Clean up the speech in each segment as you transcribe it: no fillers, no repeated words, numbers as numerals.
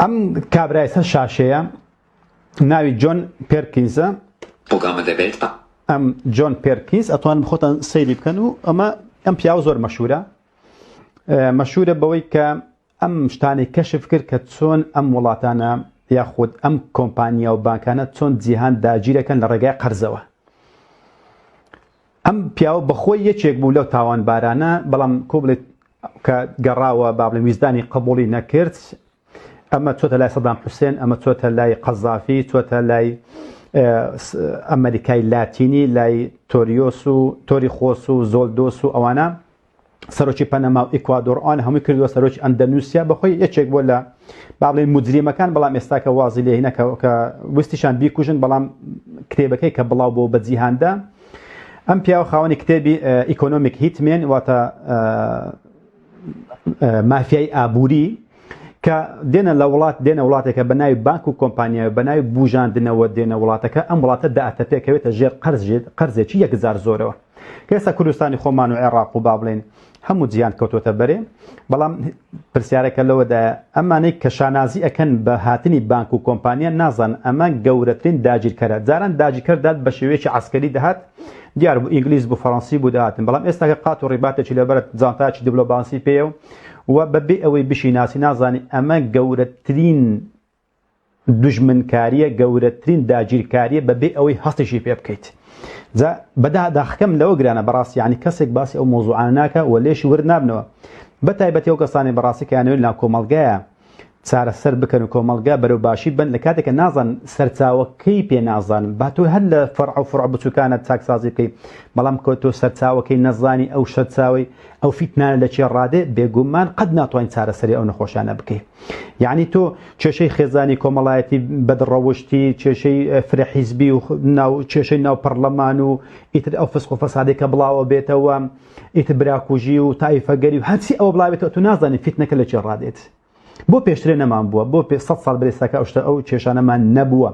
ئەم کابرای سەر شاشەیە ناوی جۆن پێرکینزە. ئەم جۆن پێرکینز ئەتوانن خۆتان سەیری بکەن و ئەم پیاوە زۆر مەشهورە بەوەی کە ئەم شتانی کەشف کرد کە چۆن ئەم وڵاتانە یاخود ئەم کۆمپانیا و بانکانە چۆن جیهان داگیرەکەن لە ڕێگای قەرزەوە. ئەم پیاوە بەخۆی یەکێک بوو لەو تاوانبارانە، بەڵام کۆبڵێت کە گەڕاوە با بڵێن ویزدانی قبوڵی نەکرد. ئەمە چۆتە لای سەدام حوسێن، ئەمە چۆتە لای قەزافی، چۆتە لای ئەمریکای لاتینی، لای تۆریۆس و تۆری خۆس و زۆلدۆس و ئەوانە سەرۆکی پەنەما و ئیکوادۆر ئەوان هەمووی کردووە سەرۆکی ئەندەنووسیا. بەخۆی یەکێک بووە لە با بڵێن مجریمەکان، بەڵام ئێستا کە وازی لێ هینە کە وستیشان بیکوژن، بەڵام کتێبەکەی کە بڵاو بۆ بە جیهاندا. ئەم پیاوە خاوەنی کتێبی ئیکۆنۆمیک هیتمێن، واتە مافیای ئابووری، کە دێنە لە وڵاتێکە بە ناوی بانک و کۆمپانیا بە ناوی بوژاندنەوە دێنە وڵاتەکە، ئەم وڵاتە داهاتە پێکەوێتە ژێر قەرزێکی 1000 زۆرەوە، کە ئێستا کوردستانی خۆمان و عێراق و با بڵێن هەموو جیان کەوتۆتە بەرێ. بەڵام پرسیارەکە لەوەدایە ئەمانەی کە شانازی ئەکەن بە هاتنی بانک و کۆمپانیا نازان ئەمە گەورەترین داگیرکەرە. جاران داگیرکەردات بە شێوەیەکی عسکەری دەهات، دیار بوو ئینگلیز بوو فەڕەنسی بوو داهاتن، بەڵام ئێستا کە قات و ڕیباتێکی لەبەرە جانتاکی دیپلۆماسی پێیە و بەبێ ئەوەی بشیناسی نازانی ئەمە گەورەترین دوژمنکاریە، گەورەترین داگیرکاریە بەبێ ئەوەی هەستێکی پێ بکەیت. جا بەداخەکەم لەوە گرانە بەڕاستی، یعنی کەسێک باسی ئەو مۆزوعانە ناکە و لێشی وەرنابنەوە، بە تایبەتی ئەو کەسانی بەڕاستی کە یانەوێت لە کۆمەڵگایە چارەسەر بکەن و کۆمەڵگا بەرەو باشی بن، لە کاتێکە نازان سەرچاوەکەی پێ نازانن، با تۆ هەر لە فەرع و فروع بچووکانە چاکسازی بکەیت، بەڵام کە تۆ سەرچاوەکەی نەزانی ئەو شەرچاوی ئەو فیتنانە لە چێ ڕادێ، بێگومان قەت ناتوانین چارەسەری ئەو نەخۆشانە بکەیت. یعنی تۆ کێشەی خێزانی کۆمەڵایەتی بەدڕەوشتی، کێشەی فرەحیزبی و کێشەی ناو پەرلەمان و ئیتر ئەو فسق و فەسادێک کە بڵاوە بێتەوە، ئیتر براکوژی و تایفەگەری و هەرچی ئەوە بڵاوێتەوە، تو نازانی فیتنەکە لە چێ ڕادێت. بۆ پێشترێ نەمان بووە، بۆ 100 ساڵ برێستاکە ئەو کێشانەمان نەبووە،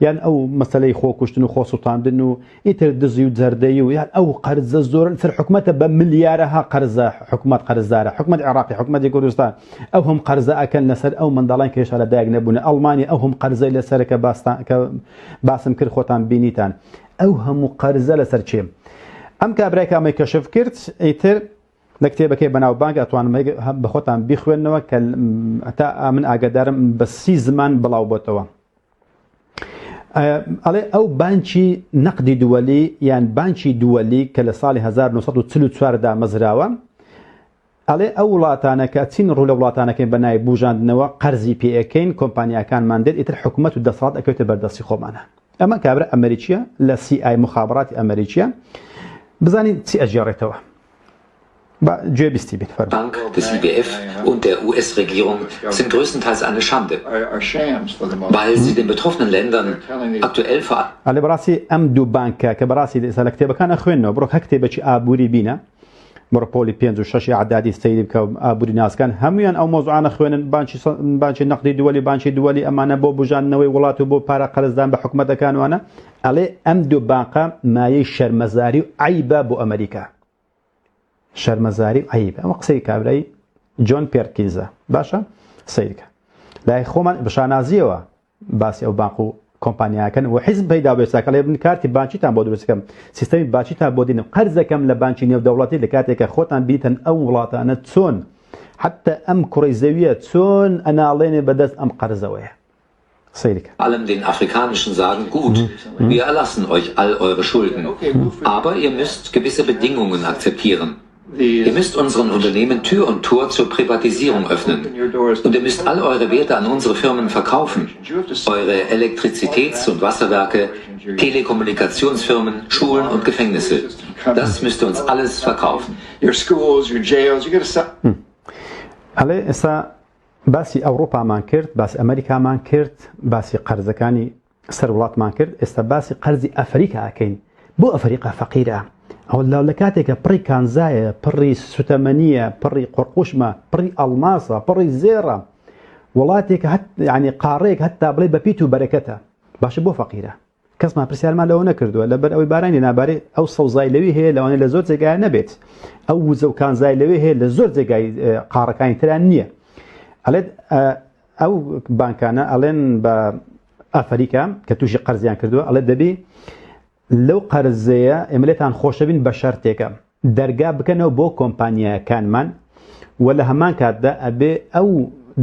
یان ئەو مەسەلەی خۆکوشتن و خۆسووتاندن و ئیتر دزی و جەردەیی و یان ئەو قەرزە زۆرن سەر حکومەتە بە ملیارەها قەرزە، حکومەت قەرزدارە، حکومەت عێراقی، حکومەتی کوردستان، ئەو هەم قەرزە ئەکەن لەسەر ئەو منداڵان کێشە لە دایک نەبوون. ئەڵمانی ئەو هەم قەرزەی لەسەر کە باسم کرد خۆتان بینیتان، ئەو هەموو قەرزە لەسەر چێ. ئەم کابرای کامی کەشف کرد، ئیتر لە کتێبەکەی بەناوبانگ ئەتوانم بە خۆتان بیخوێنەوە کە تا من ئاگادارم بە 30 زمان بڵاو بۆتەوە. ئەڵێ ئەو بانکی نەقدی دووەلی یان بانکی دووەلی کە لە ساڵی 1944دا مەزراوە، ئەڵێ ئەو وڵاتانە کە چین ڕوو لە وڵاتانەکەین بە ناوی بوژاندنەوە قەرزی پێەکەین، کۆمپانیاکانمان دێت، ئیتر حکومەت و دەسەڵات ئەکەوێتە بەردەستی خۆمانە. ئەمە کابرا ئەمریکیە لە CIA مخابراتی ئەمریکیە. بزانین چی ئەجێڕێتەوە. Bank des IWF und der US-Regierung sind größtenteils eine Schande, weil sie den betroffenen Ländern aktuell alle براسي ام دو بانكا كبراسي لسه كتابه كان اخوينه بروك كتابه ابوري بينا بروبولي 5 و 6 اعدادي سيد ابوري ناس كان هميان او موضوعنا اخوين بانشي نقدي دولي بانشي دولي امانه بو بوجانوي ولات بو بارا قرضدان بحكومته كانوا انا علي ام دو بانكا ما يشر مزاري عيبه بو امريكا شەرمەزاری عیب. ئەمە قسەی کابرای جۆن پێرکینزە. باشە سەیرکە لای خۆمان بەشانازیەوە باسی ئەو بانک و کۆمپانیاکەن و حیزب پەیدا بێت کە لێ بن کارتی بانکیتان بۆ دروستکەم، سیستەمی بانکیتان بۆ دێنم، قەرزەکەم لە بانکی نێودەوڵەتی لە کاتێکە خۆتان بیتن ئەو وڵاتانە چۆن حتى ئەم کوڕەی زەویە چۆن ئەناڵێنێ بەدەست ئەم قەرزەوەیە. allem den Afrikanischen sagen, gut, wir erlassen euch all eure Schulden, aber ihr müsst gewisse Bedingungen akzeptieren. Ihr müsst unseren Unternehmen Tür und Tor zur Privatisierung öffnen. Und ihr müsst all eure Werte an unsere Firmen verkaufen. Eure Elektrizitäts- und Wasserwerke, Telekommunikationsfirmen, Schulen und Gefängnisse. Das müsst ihr uns alles verkaufen. Your schools, your jails, you gotta stop. باسی ئەوروپامان کرد، باسی ئەمریکامان کرد، باسی قەرزەکانی سەر وڵاتمان کرد، ئێستا باسی قەرزی ئەفریقا ئەکەین. بۆ ئەفریقا فەقیرە، ئەو لە کاتێکە پڕی کانزایە، پڕی سوتەمەنیە، پڕی قورقوشمە، پڕی ئەڵماسە، پڕی زێڕە، وڵاتێکە یعنی قاڕەیەک هەتا بڵێ بە پیت و بەرەکەتە، باشە بۆ فەقیرە. کەسمان پرسیارمان لەوە نەکردووە لەبەر ئەوەی بارانی نابارێ ئەو سەوزای لەوی هەیە لەوانەیە لە زۆر جێگایە نەبێت، ئەو وزە و کانزای لەوێ هەیە لە زۆر جێگای قاڕەکانی تران نییە. ئەڵێت ئەو بانکانە ئەڵێن بە ئەفریقا کە تووشی قەرزیان کردووە ئەڵێ دەبی لەو قەرزەیە ئێمەلێتان خۆشەبین بە شەرتێکە دەرگا بکەنەوە بۆ کۆمپانیەکانمان و لە هەمان کاتدا ئەبێ ئەو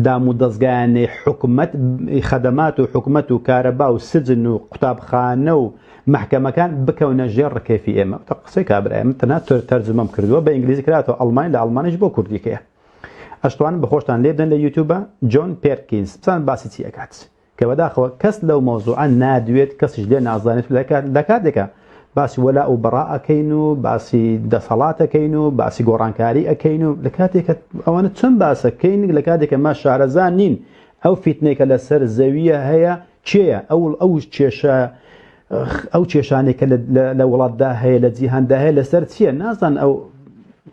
دام و دەستگایانەی حکومەت خەدەمات و حکومەت و کارەبا و سجن و قوتابخانە و محکەمەکان بکەونە ژێر ڕکێفی ئێمە قسەی کابرای من تەنها تەرجمەم کردووە بە ئینگلیزی کراتەوە ئەڵمانی لە ئەڵمانیش بۆ کوردیکەیە ئەشتوانم بەخۆشتان لێ بدەن لە یوتیوبە جۆن پێرکینز بزان باسی چی ئەکات کە بەداخەوە کەس لەو مۆزوعە نادوێت کەسیش لێ نازانێت لە کاتێکە باسی وەلا و بەڕا ئەکەین و باسی دەسەڵات ئەکەین و باسی گۆڕانکاری ئەکەین و لە کاتێکە ئەوانە چەند باسەکەین لە کاتێکە ما شارەزان نین ئەو فیتنەیەکە لەسەر زەویە هەیە چێە ئەو کێشانێکە لە وڵاتدا هەیە لە جیهاندا هەیە لەسەر چییە نازان ئەو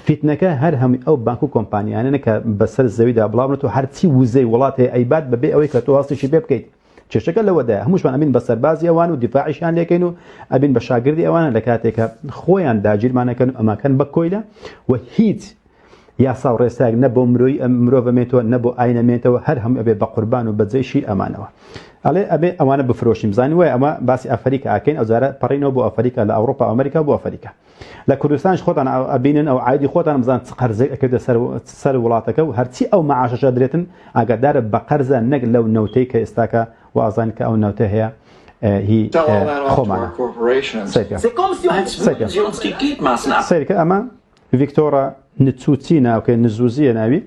فیتنەکە هەر هەمووی ئەو بانک و کۆمپانیانە کە بەسەر زەویدا بڵاوێت و هەرچی وزەی وڵات هەیە ئەیبات بەبێ ئەوەی کە تۆ هەستیشی پێ بکەیت کێشەکە لەوەدایە هەمووشمان ئەبین بە سەربازی ئەوان و دیفاعیشیان لێکەین و ئەبین بە شاگردی ئەوانە لە کاتێکە خۆیان داگیرمانەکەن و ئەماکەن بە کۆیلە و هیچ یاسا و ڕێساک نە بۆ مرۆڤ بمێتەوە نە بۆ ئاینەمێتەوە هەر هەموو ئەبێ بە قوربان و بەجێشی ئەمانەوە ئەڵێ ئەبێ ئەوانە بفرۆشیم زانی وایە ئەمە باسی ئەفریقا ئاکەین ئەوجارە پەڕینەوە بۆ ئەفریقا لە ئەوروپا ئەمریکا بۆ ئەفریقا لە کوردستانش خۆتان ئەبینن ئەو عایدی خۆتان بزان چ قەرزێک ئەکەوێتە سەر وڵاتەکە و هەرچی ئەو مەعاشەشە درێتن ئاگادارە بە قەرزە نەک لەو نەوتەی کە ئێستاکە وازان کە ئەو نەوتە هەیە هی خۆمانە سەیرکە ئەمە ڤیکتۆرە نچوچی ناوکە نزوزیە ناوی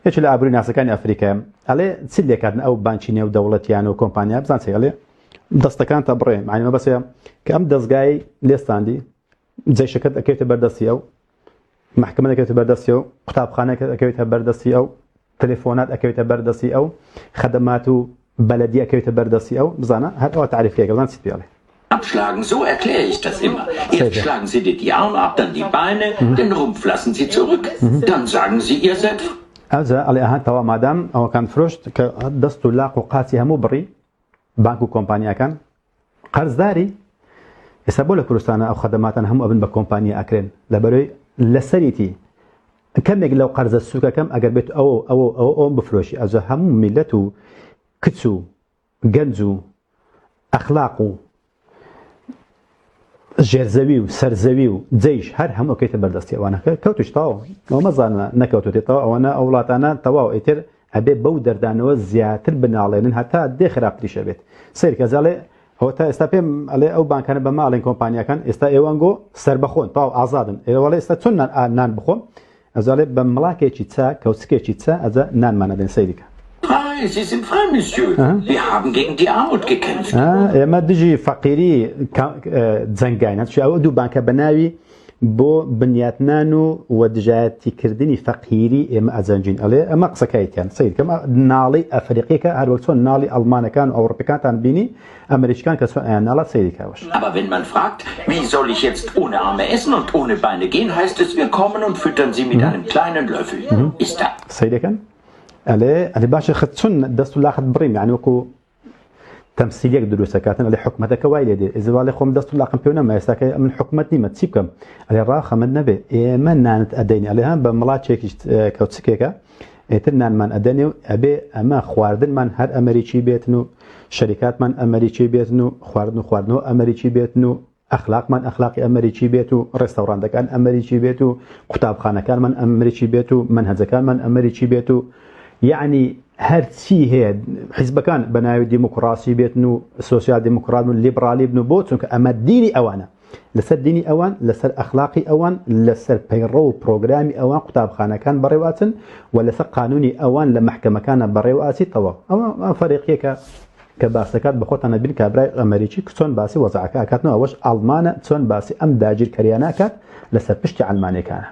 هیچ لە ئابرووی ناسەکانی ئەفریقا ئەڵێ چ لێکاتن ئەو بانکی نێو دەوڵەتیان و کۆمپانیا بزان چێڵێ دەستەکان تا بڕێ معنیمە بەسەیە کە ئەم دەستگای لێستاندی جێشەکەت ئەکەوێتە بەردەستی ئەو محکمە دەکەوێتە بەردەستی ئەو قوتابخانەکە ئەکەوێتە بەردەستی ئەو تەلێفۆنات ئەکەوێتە بەردەستی ئەو خەدەمات و بەلەدی ئەکەوێتە بەردەستی ئەو بزانە هەر ئەوە تعریفەکە بزان چی پێڵێ Abschlagen, so erkläre ich das immer. Erst schlagen Sie die Arme ab, dann die Beine, den Rumpf lassen Sie zurück, dann sagen Sie ihr selbst. Also, alle Aha, Tawa Madame, aber kann Frust, dass du laq und Qati hamu bri, Bank und Kompanie kann. Qarzdari, es abole Kurdistan أو خدمات هم أبن بكمبانيا أكرن. لبري لسريتي كم يجلو قرض السوق كم أجربت أو بفروشي. also هم ملته كتسو جنزو أخلاقه جرزوي وسرزوي وزيش هر هم أكيد بردستي وأنا كوتش طاو وما زالنا نكوتو طاو وأنا أولادنا طاو إتر أبي بودر دانو زياتر بنالين حتى دخل أقري شبت سير كذا هو تا استبهم على أو بانك أنا بمالين كومبانيا كان است إيوانجو سربخون طاو عزادن ولا استتون نان بخون أزاله بملاكي تشتا كوسكي تشتا أزا نان ما ندين سيرك Sie sind frei, Monsieur. Wir haben gegen die Armut gekämpft. ما تجي فقيري زنجاين شو أودو بانك بناوي بو بنياتنانو ودجاتي كردني فقيري إما أزنجين عليه أما قصكايت يعني سيد كما نالي أفريقيا هر وقت نالي ألمان كان أو أوروبا كان بيني أمريكان كان نالا سيد كاوش. Aber wenn man fragt, wie soll ich jetzt ohne Arme essen und ohne Beine gehen, heißt es, wir kommen und füttern sie mit einem kleinen Löffel. Ist da. سيد كان عليه باش خدتون دستو لاخد بريم يعني وكو تمثيليك دروسة كاتن على حكمتك وايلة دي إذا والله خم دستو لاقم بيونا ما يستاك من حكمتني ما تسيبكم على راخة من نبي ما نانت أديني عليها بملات شيك كوتسكيكا تنان من أديني أبي أما خواردن من هر أمريكي بيتنو شركات من أمريكي بيتنو خواردنو أمريكي بيتنو أخلاق من أخلاقي أمريكي بيتو ريستوران كان أمريكي بيتو كتابخانة كان من أمريكي بيتو منهج كان من أمريكي بيتو يعني هرتي هي حزب كان بناوي ديمقراطي بيتنو سوسيال ديمقراط ليبرالي بنو بوتون اما ديني اوانا لسر ديني اوان لسر اخلاقي اوان لسر بيرو بروجرامي اوان كتابخانه كان بريواتن ولا سر قانوني اوان لمحكمه كان بريواتي طوا اما فريقيك كباسكات بخوتنا بين كابراي امريكي كسون باسي وزعك كاتنو واش المانه تسون باسي ام داجر كرياناكات لسر بشتي علماني كان